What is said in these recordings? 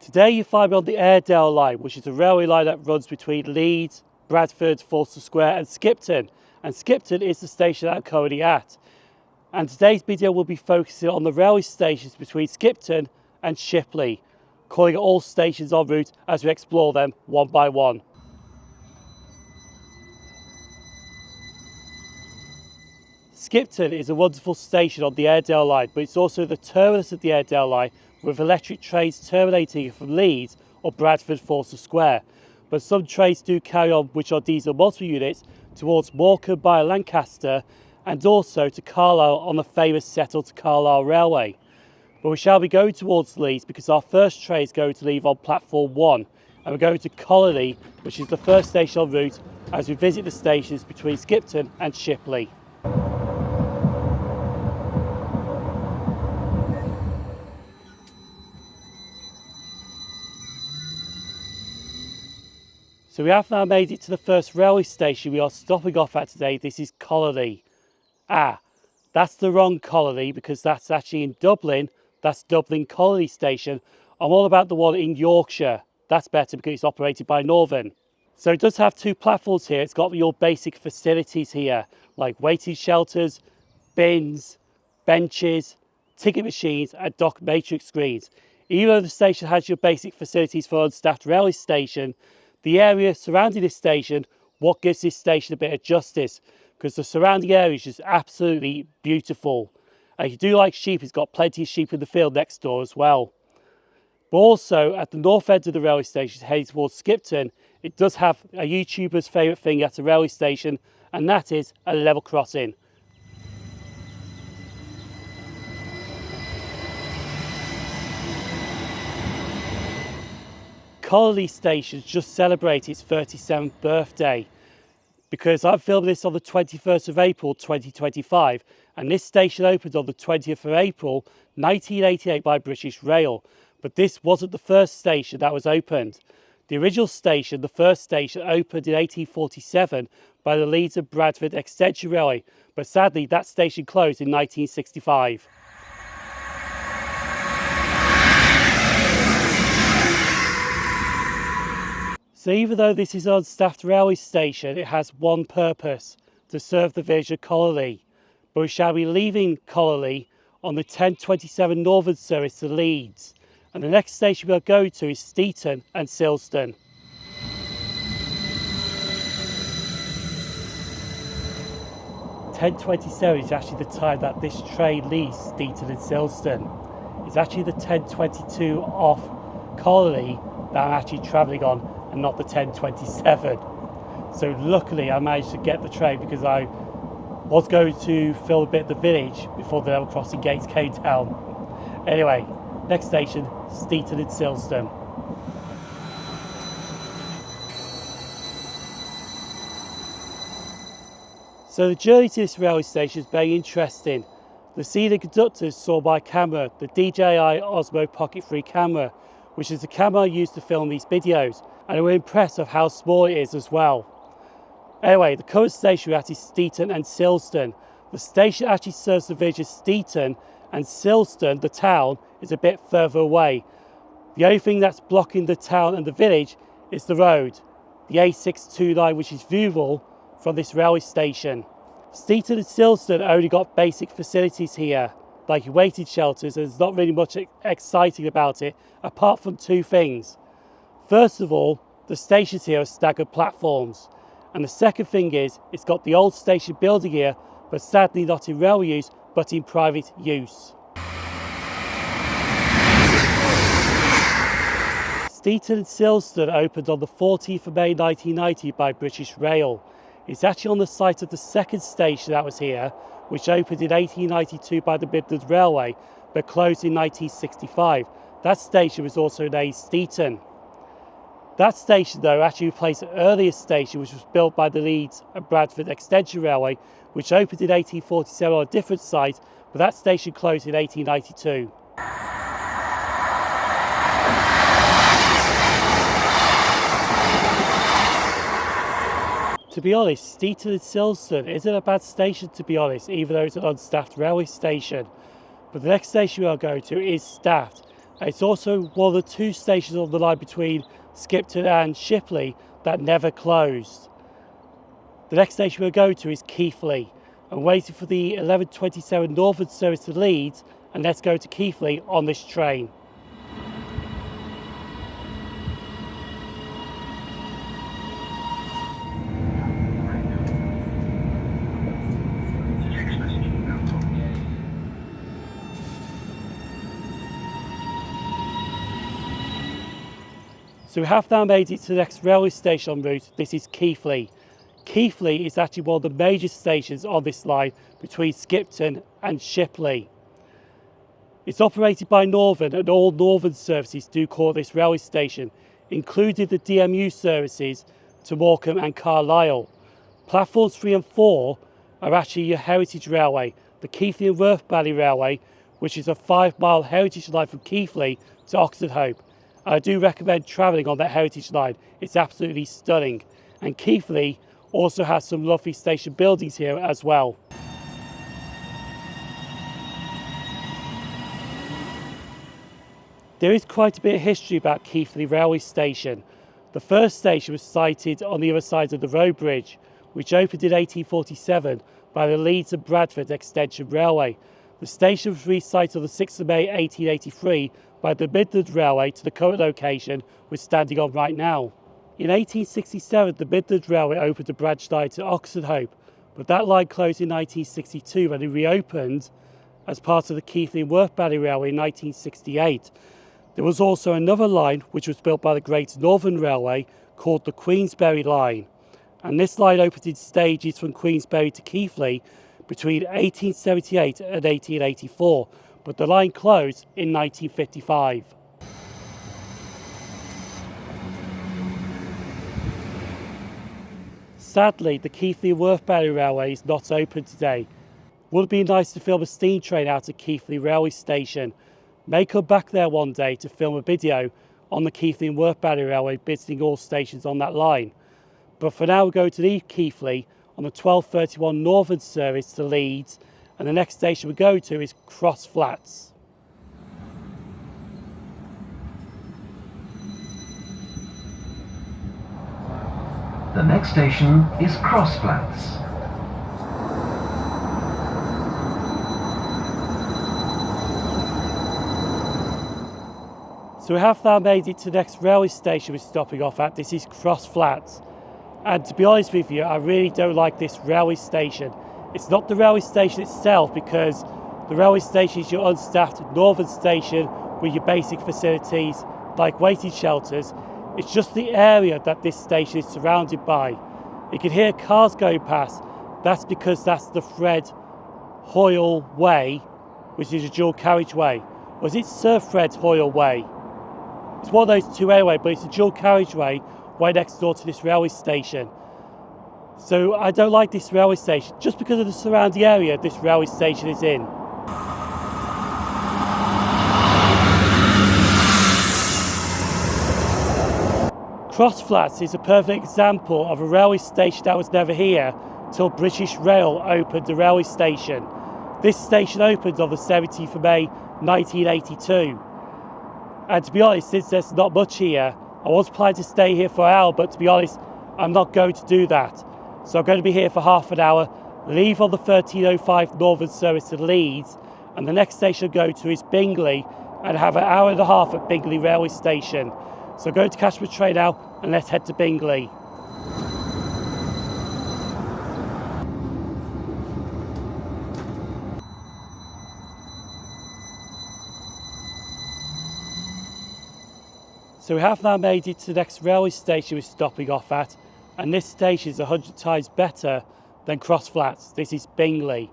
Today you find me on the Airedale Line, which is a railway line that runs between Leeds, Bradford, Forster Square and Skipton. And Skipton is the station that I'm currently at. And today's video will be focusing on the railway stations between Skipton and Shipley, calling it all stations en route as we explore them one by one. Skipton is a wonderful station on the Airedale Line, but it's also the terminus of the Airedale Line, with electric trains terminating from Leeds or Bradford Forster Square. But some trains do carry on which are diesel multi-units towards Morecambe by Lancaster and also to Carlisle on the famous Settle to Carlisle Railway. But we shall be going towards Leeds because our first train is going to leave on platform 1 and we're going to Colne, which is the first station en route as we visit the stations between Skipton and Shipley. So we have now made it to the first railway station we are stopping off at today. This is Colne. That's the wrong Colne because that's actually in Dublin. That's Dublin Colne station. I'm all about the one in Yorkshire. That's better because it's operated by Northern. So it does have 2 platforms here. It's got your basic facilities here, like waiting shelters, bins, benches, ticket machines and dock matrix screens. Even though the station has your basic facilities for an unstaffed railway station, the area surrounding this station, what gives this station a bit of justice, because the surrounding area is just absolutely beautiful. And if you do like sheep, it's got plenty of sheep in the field next door as well. But also at the north end of the railway station, heading towards Skipton, it does have a YouTuber's favourite thing at a railway station, and that is a level crossing. Colne Station just celebrated its 37th birthday because I'm filming this on the 21st of April 2025 and this station opened on the 20th of April 1988 by British Rail, but this wasn't the first station that was opened. The original station, the first station, opened in 1847 by the Leeds and Bradford Extension Railway, but sadly that station closed in 1965. So even though this is an unstaffed railway station, it has one purpose, to serve the village of Colne. But we shall be leaving Colne on the 10:27 Northern service to Leeds. And the next station we are going to is Skipton and Silston. (10:27) is actually the time that this train leaves Skipton and Silston. It's actually the 10:22 off Colne that I'm actually travelling on, and not the 10:27. So luckily I managed to get the train because I was going to film a bit of the village before the level crossing gates came down. Anyway, next station, Skipton and Silston. So the journey to this railway station is very interesting. The scenic conductors saw my camera, the DJI Osmo Pocket 3 camera, which is the camera I used to film these videos, and I was impressed of how small it is as well. Anyway, the current station we're at is Skipton and Silston. The station actually serves the village of Skipton, and Silston, the town, is a bit further away. The only thing that's blocking the town and the village is the road, the A629, which is viewable from this railway station. Skipton and Silston only got basic facilities here, like waiting shelters, and there's not really much exciting about it, apart from 2 things. First of all, the stations here are staggered platforms. And the second thing is, it's got the old station building here, but sadly not in railway use, but in private use. Skipton and Silston opened on the 14th of May 1990 by British Rail. It's actually on the site of the second station that was here, which opened in 1892 by the Midlands Railway, but closed in 1965. That station was also named Skipton. That station though actually replaced an earlier station which was built by the Leeds and Bradford Extension Railway, which opened in 1847 on a different site, but that station closed in 1892. To be honest, Skipton and Silston isn't a bad station to be honest, even though it's an unstaffed railway station. But the next station we are going to is staffed, It's also one of the two stations on the line between Skipton and Shipley that never closed. The next station we'll go to is Kefley. I'm waiting for the 11:27 Northern service to Leeds, and let's go to Kefley on this train. So we have now made it to the next railway station en route. This is Kefley. Kefley is actually one of the major stations on this line between Skipton and Shipley. It's operated by Northern, and all Northern services do call this railway station, including the DMU services to Morecambe and Carlisle. Platforms 3 and 4 are actually your heritage railway, the Kefley and Worth Valley Railway, which is a 5-mile heritage line from Kefley to Oxford Hope. I do recommend travelling on that heritage line. It's absolutely stunning. And Kefley also has some lovely station buildings here as well. There is quite a bit of history about Kefley railway station. The first station was sited on the other side of the road bridge, which opened in 1847 by the Leeds and Bradford Extension Railway. The station was re-sited on the 6th of May 1883 by the Midland Railway to the current location we're standing on right now. In 1867, the Midland Railway opened a branch line to Oxford Hope, but that line closed in 1962 when it reopened as part of the Kefley and Worth Valley Railway in 1968. There was also another line which was built by the Great Northern Railway called the Queensberry Line, and this line opened in stages from Queensberry to Kefley between 1878 and 1884, but the line closed in 1955. Sadly, the Kefley and Worth Valley Railway is not open today. Would it be nice to film a steam train out of Kefley railway station? May come back there one day to film a video on the Kefley and Worth Valley Railway visiting all stations on that line. But for now, we're going to leave Kefley on the 12:31 Northern service to Leeds, and the next station we go to is Cross Flats. The next station is Cross Flats. So we have now made it to the next railway station we're stopping off at. This is Cross Flats. And to be honest with you, I really don't like this railway station. It's not the railway station itself, because the railway station is your unstaffed Northern station with your basic facilities like waiting shelters. It's just the area that this station is surrounded by. You can hear cars going past. That's because that's the Fred Hoyle Way, which is a dual carriageway. Or is it Sir Fred Hoyle Way? It's one of those two anyway, but it's a dual carriageway right next door to this railway station. So I don't like this railway station just because of the surrounding area this railway station is in. Cross Flats is a perfect example of a railway station that was never here till British Rail opened the railway station. This station opened on the 17th of May 1982. And to be honest, since there's not much here, I was planning to stay here for an hour, but to be honest, I'm not going to do that. So I'm going to be here for half an hour, leave on the 13:05 Northern service to Leeds, and the next station I'll go to is Bingley, and have an hour and a half at Bingley railway station. So I'm going to catch my train now, and let's head to Bingley. So we have now made it to the next railway station we're stopping off at, and this station is 100 times better than Cross Flats. This is Bingley.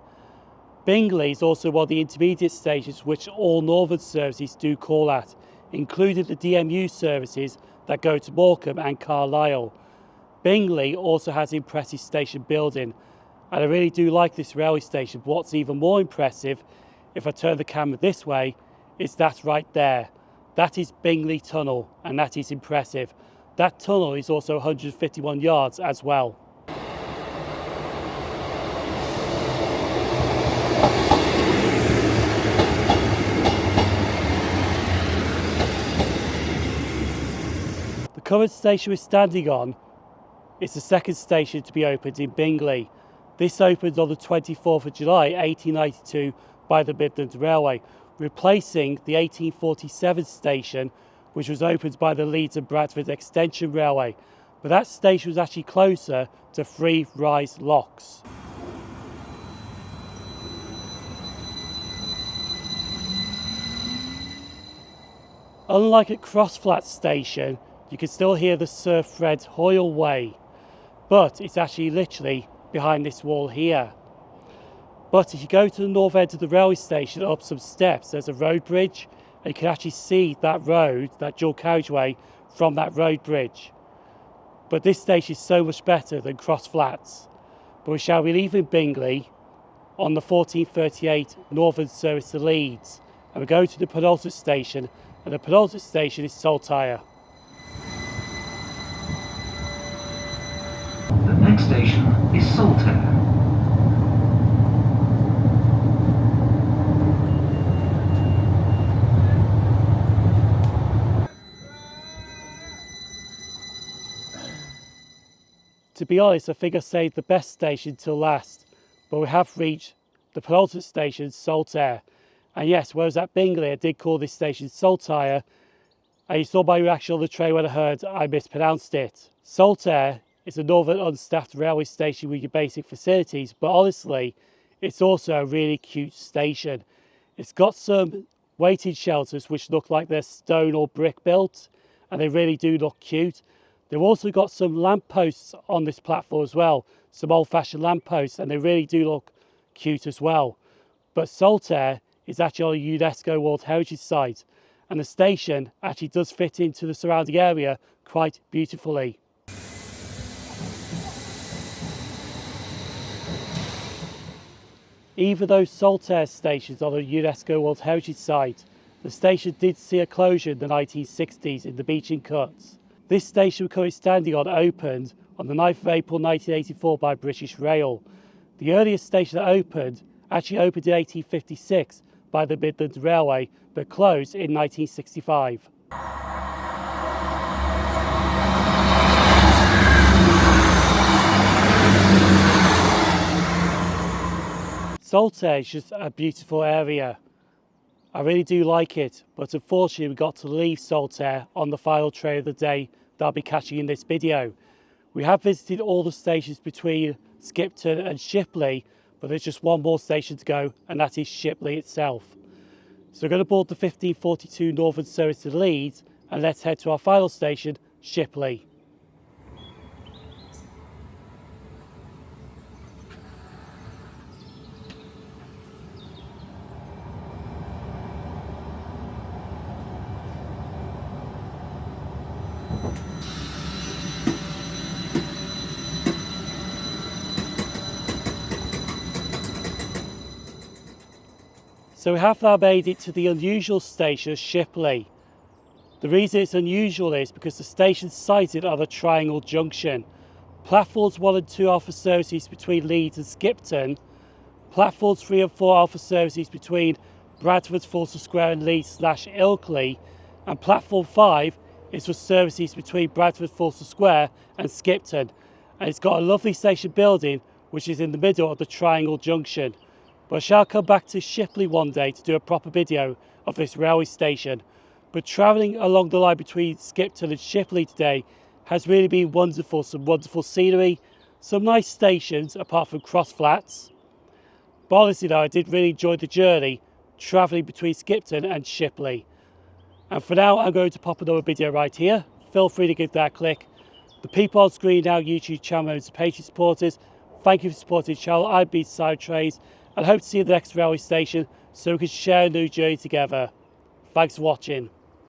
Bingley is also one of the intermediate stations which all Northern services do call at, including the DMU services that go to Morecambe and Carlisle. Bingley also has impressive station building, and I really do like this railway station. But what's even more impressive, if I turn the camera this way, is that right there. That is Bingley Tunnel, and that is impressive. That tunnel is also 151 yards as well. current station we're standing on is the second station to be opened in Bingley. This opened on the 24th of July 1892 by the Midland Railway, replacing the 1847 station which was opened by the Leeds and Bradford Extension Railway, but that station was actually closer to Three Rise Locks. Unlike at Crossflat Station, you can still hear the Sir Fred Hoyle Way, but it's actually literally behind this wall here. But if you go to the north end of the railway station up some steps, there's a road bridge, and you can actually see that road, that dual carriageway, from that road bridge. But this station is so much better than Crossflats. But we shall be leaving Bingley on the 1438 Northern service to Leeds, and we go to the penultimate station, and the penultimate station is Saltaire. The next station is Saltaire. To be honest, I think I saved the best station till last, but we have reached the penultimate station, Saltaire. And yes, whereas at Bingley, I did call this station Saltaire, and you saw my reaction on the train when I heard I mispronounced it. Saltaire is a northern unstaffed railway station with your basic facilities, but honestly, it's also a really cute station. It's got some waiting shelters which look like they're stone or brick built, and they really do look cute. They've also got some lampposts on this platform as well, some old-fashioned lampposts, and they really do look cute as well. But Saltaire is actually a UNESCO World Heritage Site, and the station actually does fit into the surrounding area quite beautifully. Even though Saltaire station is on a UNESCO World Heritage Site, the station did see a closure in the 1960s in the Beeching Cuts. This station we're currently standing on opened on the 9th of April 1984 by British Rail. The earliest station that opened actually opened in 1856 by the Midland Railway, but closed in 1965. Saltaire is just a beautiful area. I really do like it, but unfortunately we got to leave Saltaire on the final train of the day that I'll be catching in this video. We have visited all the stations between Skipton and Shipley, but there's just one more station to go, and that is Shipley itself. So we're going to board the 1542 Northern service to Leeds, and let's head to our final station, Shipley. So we have now made it to the unusual station of Shipley. The reason it's unusual is because the station's sited on a triangle junction. Platforms 1 and 2 are for services between Leeds and Skipton. Platforms 3 and 4 are for services between Bradford, Fulton Square and Leeds/Ilkley. And platform 5 is for services between Bradford, Fulton Square and Skipton. And it's got a lovely station building which is in the middle of the triangle junction. But I shall come back to Shipley one day to do a proper video of this railway station. But travelling along the line between Skipton and Shipley today has really been wonderful. Some wonderful scenery, some nice stations apart from Crossflats. But honestly though, I did really enjoy the journey travelling between Skipton and Shipley. And for now, I'm going to pop another video right here. Feel free to give that a click. The people on screen now, YouTube channel members and Patreon supporters, thank you for supporting the channel. I've been SimOnTrains, and hope to see you at the next railway station so we can share a new journey together. Thanks for watching.